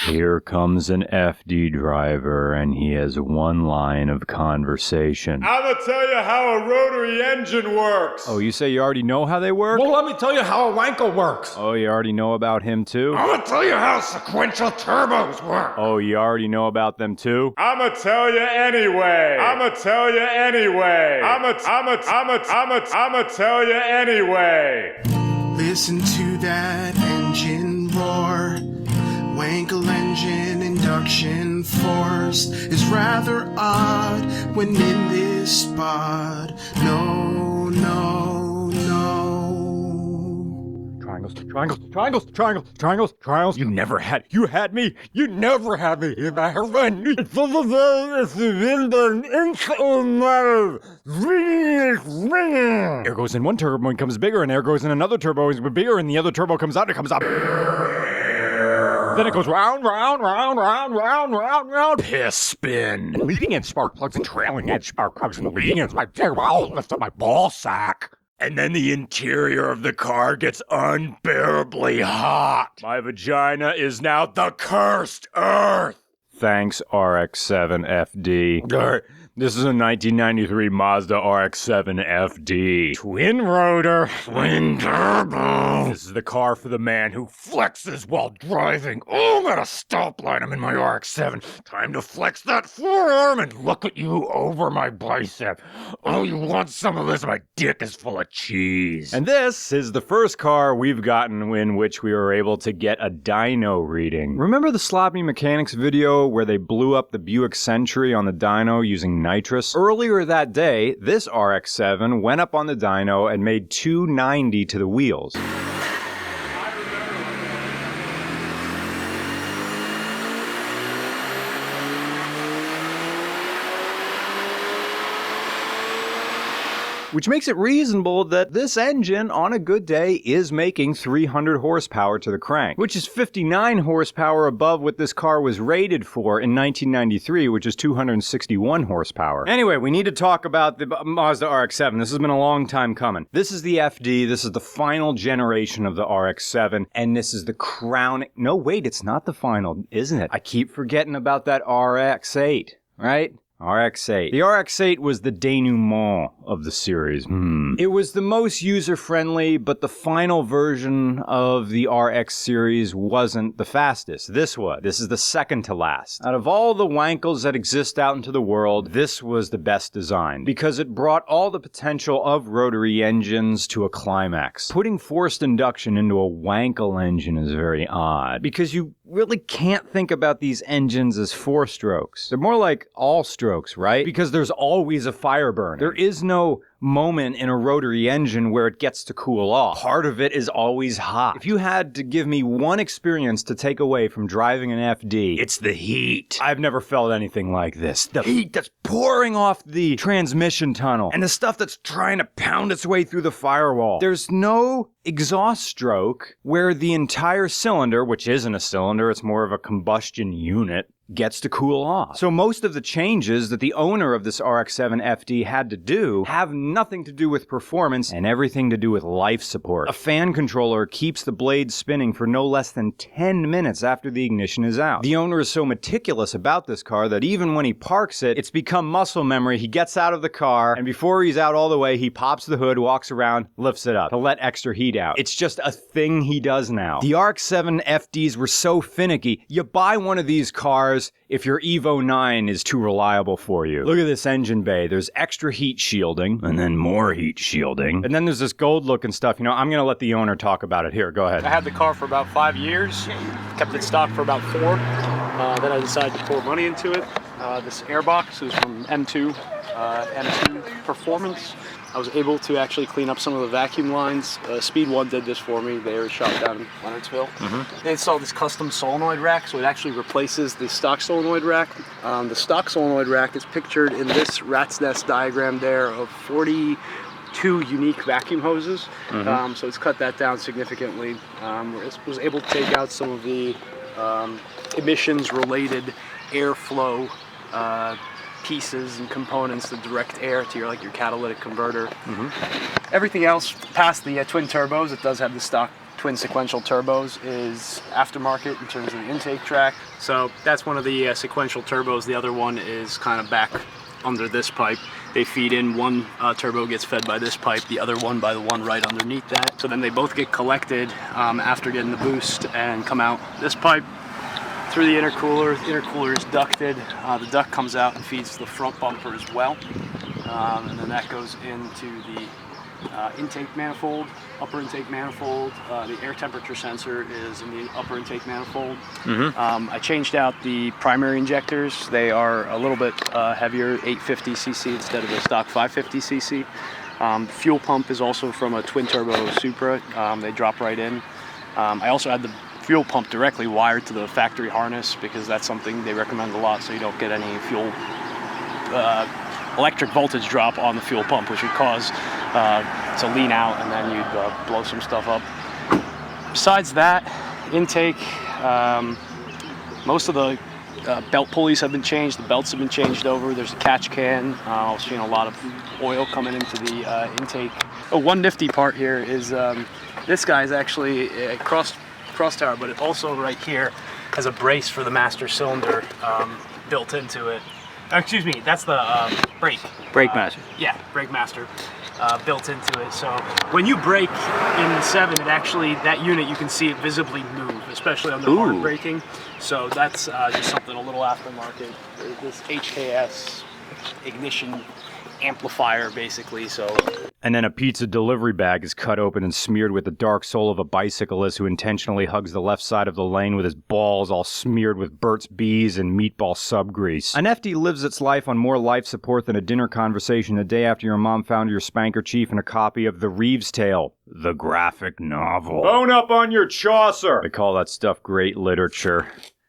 Here comes an FD driver, and he has one line of conversation. I'ma tell you how a rotary engine works. Oh, you say you already know how they work? Well, let me tell you how a Wankel works. Oh, you already know about him too? I'm gonna tell you how sequential turbos work. Oh, you already know about them too? I'ma tell you anyway. I'ma tell you anyway. I'ma tell you anyway. Listen to that engine roar. Wankel engine induction force is rather odd when in this spot. No, no, no. Triangles, triangles, triangles, triangles, triangles, triangles. You never had me. You never had me. There goes in one turbo and comes bigger, and there goes in another turbo and it's bigger, and the other turbo comes out and it comes up. Then it goes round, round, round, round, round, round, round. Piss spin. Leading edge spark plugs and trailing edge spark plugs and leading edge. My lift up my ball sack. And then the interior of the car gets unbearably hot. My vagina is now the cursed earth. Thanks, RX-7 FD. This is a 1993 Mazda Rx-7 FD. Twin rotor, twin turbo. This is the car for the man who flexes while driving. Oh, I'm at a stoplight. I'm in my Rx-7. Time to flex that forearm and look at you over my bicep. Oh, you want some of this? My dick is full of cheese. And this is the first car we've gotten in which we were able to get a dyno reading. Remember the sloppy mechanics video where they blew up the Buick Century on the dyno using nitrous? Earlier that day, this RX-7 went up on the dyno and made 290 to the wheels. Which makes it reasonable that this engine, on a good day, is making 300 horsepower to the crank, which is 59 horsepower above what this car was rated for in 1993, which is 261 horsepower. Anyway, we need to talk about the Mazda RX-7. This has been a long time coming. This is the FD, this is the final generation of the RX-7, and this is the crowning... No, wait, it's not the final, isn't it? I keep forgetting about that RX-8, right? RX-8. The RX-8 was the denouement of the series. It was the most user-friendly, but the final version of the RX series wasn't the fastest. This was. This is the second to last. Out of all the Wankels that exist out into the world, this was the best design, because it brought all the potential of rotary engines to a climax. Putting forced induction into a Wankel engine is very odd, because you really can't think about these engines as four-strokes. They're more like all-strokes, right? Because there's always a fire burner. There is no moment in a rotary engine where it gets to cool off. Part of it is always hot. If you had to give me one experience to take away from driving an FD, it's the heat. I've never felt anything like this. The heat that's pouring off the transmission tunnel and the stuff that's trying to pound its way through the firewall. There's no exhaust stroke where the entire cylinder, which isn't a cylinder, it's more of a combustion unit, gets to cool off. So most of the changes that the owner of this RX-7 FD had to do have nothing to do with performance and everything to do with life support. A fan controller keeps the blade spinning for no less than 10 minutes after the ignition is out. The owner is so meticulous about this car that even when he parks it, it's become muscle memory. He gets out of the car, and before he's out all the way, he pops the hood, walks around, lifts it up to let extra heat out. It's just a thing he does now. The RX-7 FDs were so finicky. You buy one of these cars if your Evo 9 is too reliable for you. Look at this engine bay. There's extra heat shielding, and then more heat shielding. And then there's this gold looking stuff. You know, I'm gonna let the owner talk about it. Here, go ahead. I had the car for about 5 years, kept it stock for about 4. Then I decided to pour money into it. This airbox is from M2 Performance. I was able to actually clean up some of the vacuum lines. Speed 1 did this for me. They were shot down in Leonardsville. They installed this custom solenoid rack, so it actually replaces the stock solenoid rack. The stock solenoid rack is pictured in this rat's nest diagram there of 42 unique vacuum hoses. So it's cut that down significantly. Was able to take out some of the emissions-related airflow pieces and components that direct air to your catalytic converter. Everything else past the twin turbos, it does have the stock twin sequential turbos, is aftermarket in terms of the intake track. So that's one of the sequential turbos. The other one is kind of back under this pipe. They feed in, one turbo gets fed by this pipe, the other one by the one right underneath that. So then they both get collected after getting the boost and come out this pipe through the intercooler. The intercooler is ducted. The duct comes out and feeds the front bumper as well. And then that goes into the intake manifold, upper intake manifold. The air temperature sensor is in the upper intake manifold. I changed out the primary injectors. They are a little bit heavier, 850cc instead of the stock 550cc. Fuel pump is also from a twin turbo Supra. They drop right in. I also had the fuel pump directly wired to the factory harness because that's something they recommend a lot, so you don't get any fuel electric voltage drop on the fuel pump, which would cause to lean out and then you'd blow some stuff up. Besides that, intake, most of the belt pulleys have been changed, the belts have been changed over. There's a catch can. I've seen a lot of oil coming into the intake. Oh, one nifty part here is this guy is actually a cross tower, but it also right here has a brace for the master cylinder built into it. Excuse me, that's the brake. Brake master. Yeah, brake master built into it. So when you brake in the 7, it actually, that unit, you can see it visibly move, especially on the hard braking. So that's just something a little aftermarket. There's this HKS ignition amplifier, basically. So. And then a pizza delivery bag is cut open and smeared with the dark soul of a bicyclist who intentionally hugs the left side of the lane with his balls all smeared with Burt's Bees and meatball subgrease. An FD lives its life on more life support than a dinner conversation the day after your mom found your spanker chief in a copy of The Reeves Tale, the graphic novel. Bone up on your Chaucer. They call that stuff great literature.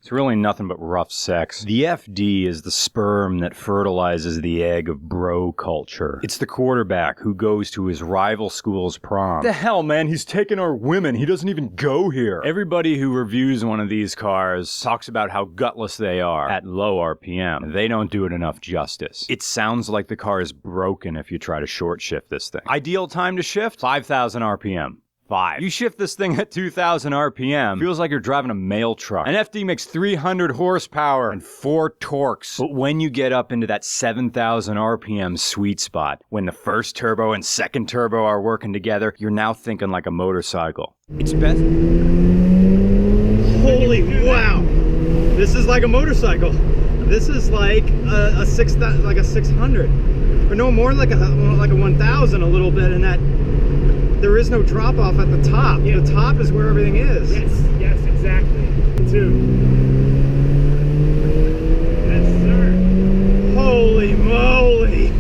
It's really nothing but rough sex. The FD is the sperm that fertilizes the egg of bro culture. It's the quarterback who goes to his rival school's prom. The hell, man, he's taking our women. He doesn't even go here. Everybody who reviews one of these cars talks about how gutless they are at low RPM. They don't do it enough justice. It sounds like the car is broken if you try to short shift this thing. Ideal time to shift? 5,000 RPM. 5. You shift this thing at 2,000 RPM, feels like you're driving a mail truck. An FD makes 300 horsepower and 4 torques. But when you get up into that 7,000 RPM sweet spot, when the first turbo and second turbo are working together, you're now thinking like a motorcycle. It's best. Holy wow! This is like a motorcycle. This is like a 600, but no more like a 1,000 a little bit, and that. There is no drop off at the top. Yeah. The top is where everything is. Yes, exactly. 2. Yes, sir. Holy moly!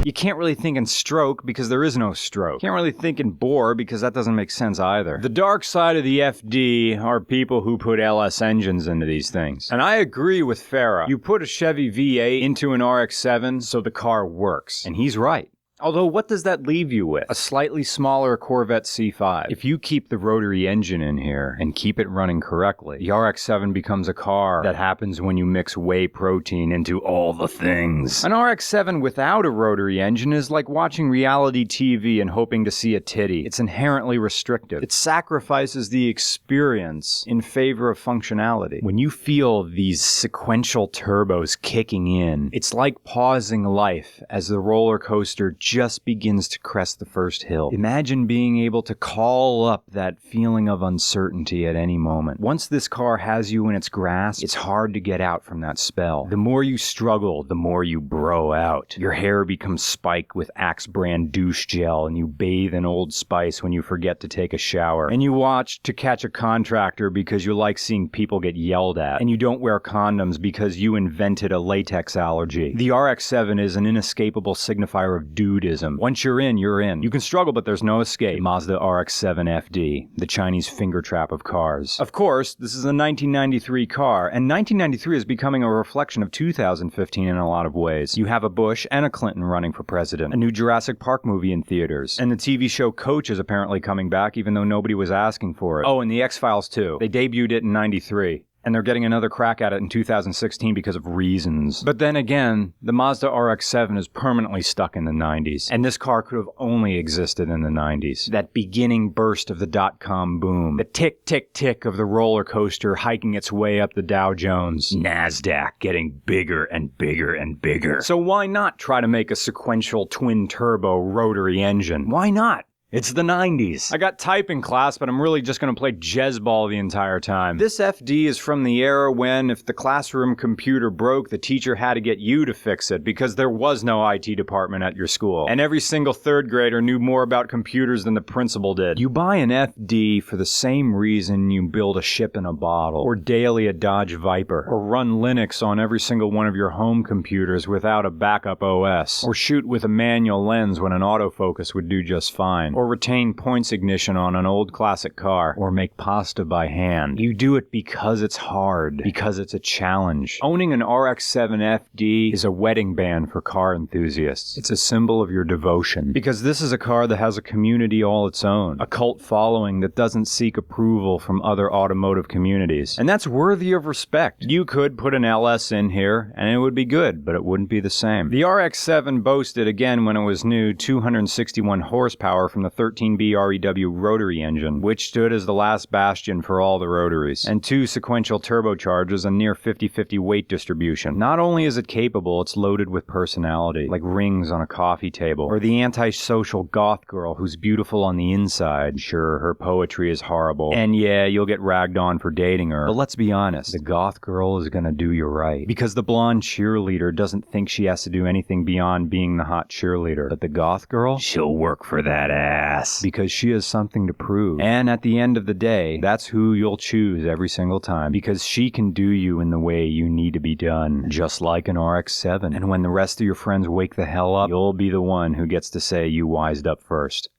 You can't really think in stroke because there is no stroke. Can't really think in bore because that doesn't make sense either. The dark side of the FD are people who put LS engines into these things. And I agree with Farah. You put a Chevy V8 into an RX-7 so the car works. And he's right. Although, what does that leave you with? A slightly smaller Corvette C5. If you keep the rotary engine in here and keep it running correctly, the RX-7 becomes a car that happens when you mix whey protein into all the things. An RX-7 without a rotary engine is like watching reality TV and hoping to see a titty. It's inherently restrictive. It sacrifices the experience in favor of functionality. When you feel these sequential turbos kicking in, it's like pausing life as the roller coaster just begins to crest the first hill. Imagine being able to call up that feeling of uncertainty at any moment. Once this car has you in its grasp, it's hard to get out from that spell. The more you struggle, the more you bro out. Your hair becomes spiked with Axe brand douche gel, and you bathe in Old Spice when you forget to take a shower. And you watch To Catch a Contractor because you like seeing people get yelled at. And you don't wear condoms because you invented a latex allergy. The RX-7 is an inescapable signifier of dude. Once you're in, you're in. You can struggle, but there's no escape. Mazda Rx-7 FD, the Chinese finger trap of cars. Of course, this is a 1993 car, and 1993 is becoming a reflection of 2015 in a lot of ways. You have a Bush and a Clinton running for president, a new Jurassic Park movie in theaters, and the TV show Coach is apparently coming back even though nobody was asking for it. Oh, and the X-Files too. They debuted it in 93. and they're getting another crack at it in 2016 because of reasons. But then again, the Mazda Rx-7 is permanently stuck in the 90s, and this car could have only existed in the 90s. That beginning burst of the dot-com boom, the tick, tick, tick of the roller coaster hiking its way up the Dow Jones, NASDAQ getting bigger and bigger and bigger. So why not try to make a sequential twin-turbo rotary engine? Why not? It's the 90s. I got typing class, but I'm really just going to play Jezball the entire time. This FD is from the era when, if the classroom computer broke, the teacher had to get you to fix it because there was no IT department at your school. And every single third grader knew more about computers than the principal did. You buy an FD for the same reason you build a ship in a bottle, or daily a Dodge Viper, or run Linux on every single one of your home computers without a backup OS, or shoot with a manual lens when an autofocus would do just fine, or retain points ignition on an old classic car, or make pasta by hand. You do it because it's hard, because it's a challenge. Owning an RX-7 FD is a wedding band for car enthusiasts. It's a symbol of your devotion, because this is a car that has a community all its own, a cult following that doesn't seek approval from other automotive communities. And that's worthy of respect. You could put an LS in here, and it would be good, but it wouldn't be the same. The RX-7 boasted, again when it was new, 261 horsepower from the 13B REW rotary engine, which stood as the last bastion for all the rotaries, and 2 sequential turbochargers and near 50-50 weight distribution. Not only is it capable, it's loaded with personality, like rings on a coffee table, or the antisocial goth girl who's beautiful on the inside. Sure, her poetry is horrible, and yeah, you'll get ragged on for dating her, but let's be honest, the goth girl is gonna do you right, because the blonde cheerleader doesn't think she has to do anything beyond being the hot cheerleader, but the goth girl, she'll work for that ass. Because she has something to prove. And at the end of the day, that's who you'll choose every single time. Because she can do you in the way you need to be done. Just like an RX-7. And when the rest of your friends wake the hell up, you'll be the one who gets to say you wised up first.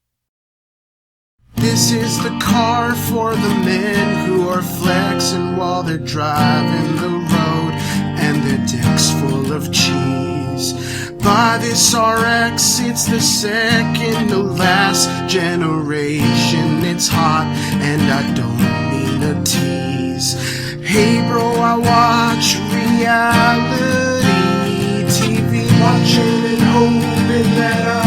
This is the car for the men who are flexing while they're driving the road, and their dick's full of cheese. Buy this RX, it's the second to last generation. It's hot, and I don't mean a tease. Hey bro, I watch reality TV, watching and hoping that